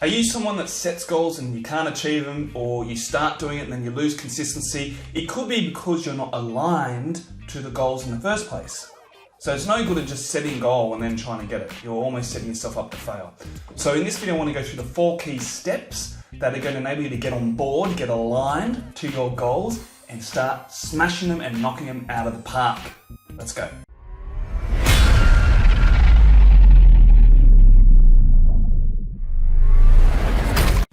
Are you someone that sets goals and you can't achieve them, or you start doing it and then you lose consistency? It could be because you're not aligned to the goals in the first place. So it's no good at just setting a goal and then trying to get it. You're almost setting yourself up to fail. So in this video, I want to go through the 4 key steps that are going to enable you to get on board, get aligned to your goals, and start smashing them and knocking them out of the park. Let's go.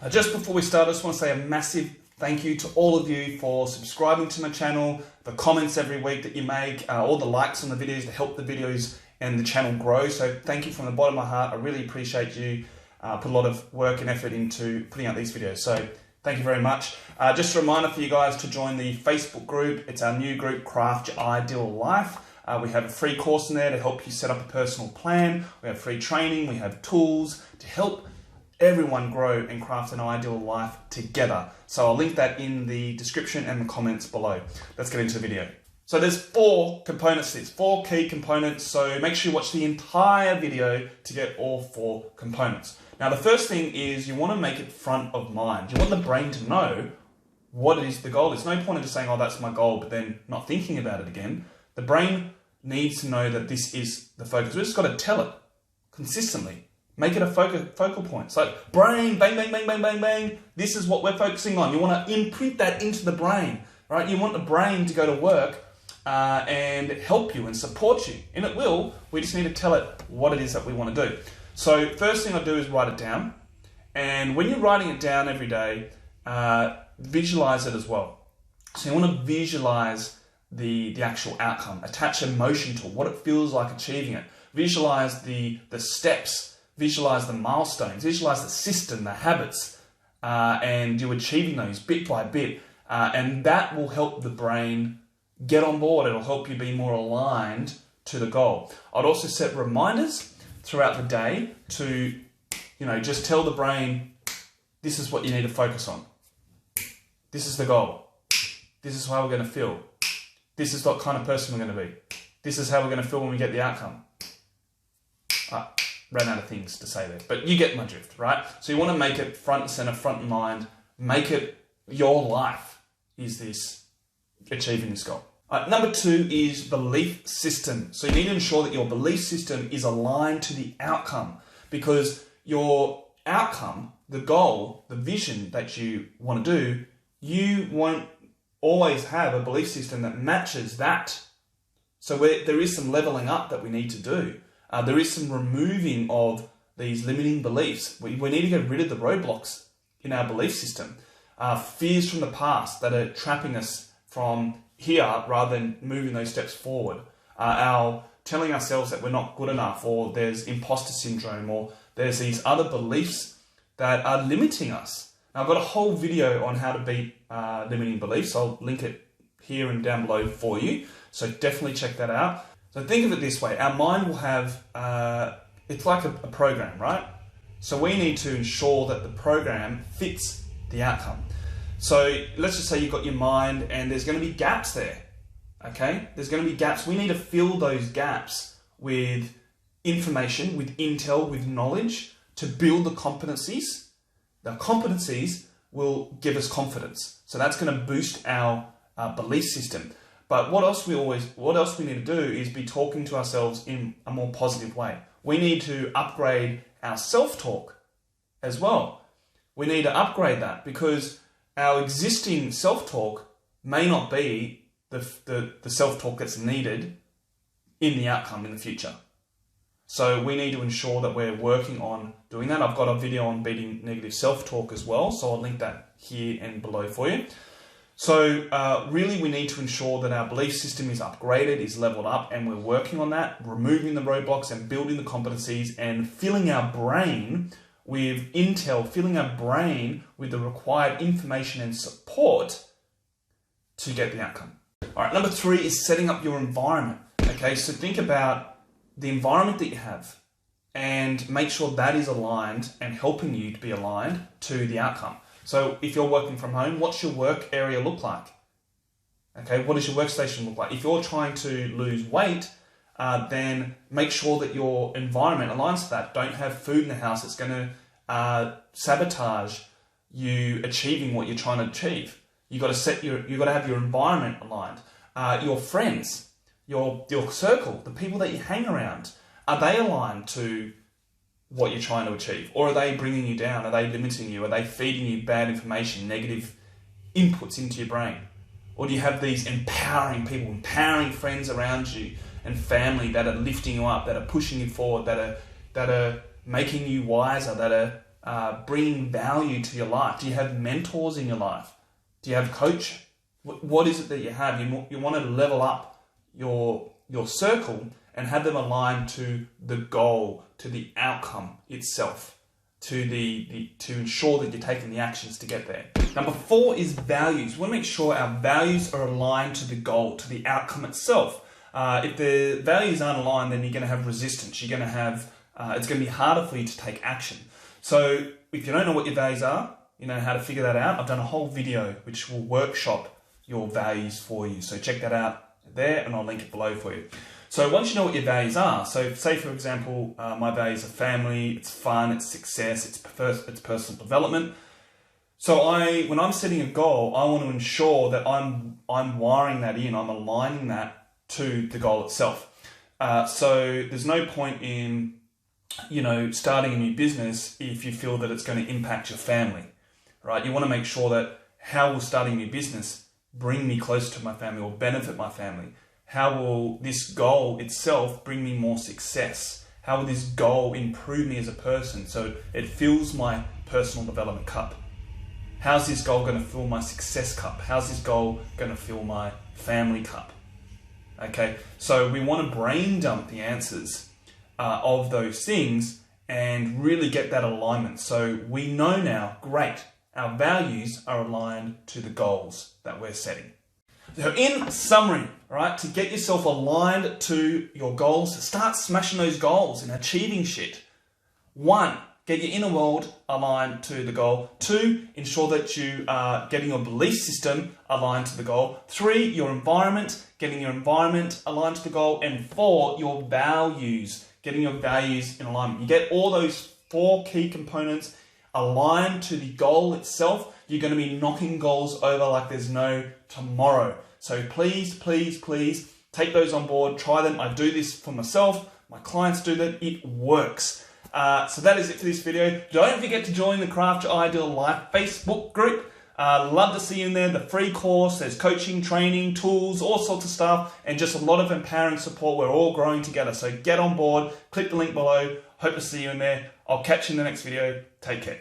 Just before we start, I just want to say a massive thank you to all of you for subscribing to my channel, the comments every week that you make, all the likes on the videos to help the videos and the channel grow. So thank you from the bottom of my heart. I really appreciate you. Put a lot of work and effort into putting out these videos. So thank you very much. Just a reminder for you guys to join the Facebook group. It's our new group, Craft Your Ideal Life. We have a free course in there to help you set up a personal plan. We have free training. We have tools to help everyone grow and craft an ideal life together. So I'll link that in the description and the comments below. Let's get into the video. So there's 4 components to this, 4 key components. So make sure you watch the entire video to get all 4 components. Now the first thing is you want to make it front of mind. You want the brain to know what it is the goal. There's no point in just saying, oh, that's my goal, but then not thinking about it again. The brain needs to know that this is the focus. We've just got to tell it consistently. Make it a focal point. So brain, bang, bang, bang, bang, bang, bang. This is what we're focusing on. You want to imprint that into the brain, right? You want the brain to go to work and help you and support you. And it will. We just need to tell it what it is that we want to do. So first thing I do is write it down. And when you're writing it down every day, visualize it as well. So you want to visualize the actual outcome. Attach emotion to what it feels like achieving it. Visualize the steps. Visualize the milestones, visualize the system, the habits, and you achieving those bit by bit. And that will help the brain get on board. It'll help you be more aligned to the goal. I'd also set reminders throughout the day to, just tell the brain, this is what you need to focus on. This is the goal. This is how we're going to feel. This is what kind of person we're going to be. This is how we're going to feel when we get the outcome. Ran out of things to say there, but you get my drift, right? So you want to make it front and center, front in mind. Make it your life. Is this achieving this goal? Number 2 is belief system. So you need to ensure that your belief system is aligned to the outcome, because your outcome, the goal, the vision that you want to do, you won't always have a belief system that matches that. So there is some leveling up that we need to do. There is some removing of these limiting beliefs. We need to get rid of the roadblocks in our belief system. Fears from the past that are trapping us from here rather than moving those steps forward. Our telling ourselves that we're not good enough, or there's imposter syndrome, or there's these other beliefs that are limiting us. Now, I've got a whole video on how to beat limiting beliefs. I'll link it here and down below for you. So definitely check that out. So think of it this way, our mind will have, it's like a program, right? So we need to ensure that the program fits the outcome. So let's just say you've got your mind and there's going to be gaps there, okay? There's going to be gaps. We need to fill those gaps with information, with intel, with knowledge to build the competencies. The competencies will give us confidence. So that's going to boost our belief system. But what else we need to do is be talking to ourselves in a more positive way. We need to upgrade our self-talk as well. We need to upgrade that, because our existing self-talk may not be the self-talk that's needed in the outcome in the future. So we need to ensure that we're working on doing that. I've got a video on beating negative self-talk as well, so I'll link that here and below for you. So really we need to ensure that our belief system is upgraded, is leveled up, and we're working on that, removing the roadblocks and building the competencies and filling our brain with intel, filling our brain with the required information and support to get the outcome. All right, number 3 is setting up your environment. Okay, so think about the environment that you have and make sure that is aligned and helping you to be aligned to the outcome. So if you're working from home, what's your work area look like? Okay, what does your workstation look like? If you're trying to lose weight, then make sure that your environment aligns to that. Don't have food in the house that's going to sabotage you achieving what you're trying to achieve. You got to have your environment aligned. Your friends, your circle, the people that you hang around, are they aligned to what you're trying to achieve? Or are they bringing you down? Are they limiting you? Are they feeding you bad information, negative inputs into your brain? Or do you have these empowering people, empowering friends around you and family that are lifting you up, that are pushing you forward, that are making you wiser, that are bringing value to your life? Do you have mentors in your life? Do you have a coach? What is it that you have? You want to level up your circle and have them aligned to the goal, to the outcome itself, to ensure that you're taking the actions to get there. Number 4 is values. We want to make sure our values are aligned to the goal, to the outcome itself. If the values aren't aligned, then you're going to have resistance. You're going to have it's going to be harder for you to take action. So if you don't know what your values are, you know how to figure that out. I've done a whole video which will workshop your values for you. So check that out there, and I'll link it below for you. So once you know what your values are, so say for example, my values are family, it's fun, it's success, it's personal development. So when I'm setting a goal, I want to ensure that I'm wiring that in, I'm aligning that to the goal itself. So there's no point in, starting a new business if you feel that it's going to impact your family, right? You want to make sure that how will starting a new business bring me closer to my family or benefit my family? How will this goal itself bring me more success? How will this goal improve me as a person so it fills my personal development cup? How's this goal going to fill my success cup? How's this goal going to fill my family cup? Okay, so we want to brain dump the answers of those things and really get that alignment. So we know now, great, our values are aligned to the goals that we're setting. So in summary, right, to get yourself aligned to your goals, start smashing those goals and achieving shit. 1, get your inner world aligned to the goal. 2, ensure that you are getting your belief system aligned to the goal. 3, your environment, getting your environment aligned to the goal. And 4, your values, getting your values in alignment. You get all those 4 key components aligned to the goal itself, you're going to be knocking goals over like there's no tomorrow. So please, please, please take those on board. Try them. I do this for myself. My clients do that. It works. So that is it for this video. Don't forget to join the Craft Your Ideal Life Facebook group. Love to see you in there. The free course, there's coaching, training, tools, all sorts of stuff, and just a lot of empowering support. We're all growing together. So get on board. Click the link below. Hope to see you in there. I'll catch you in the next video. Take care.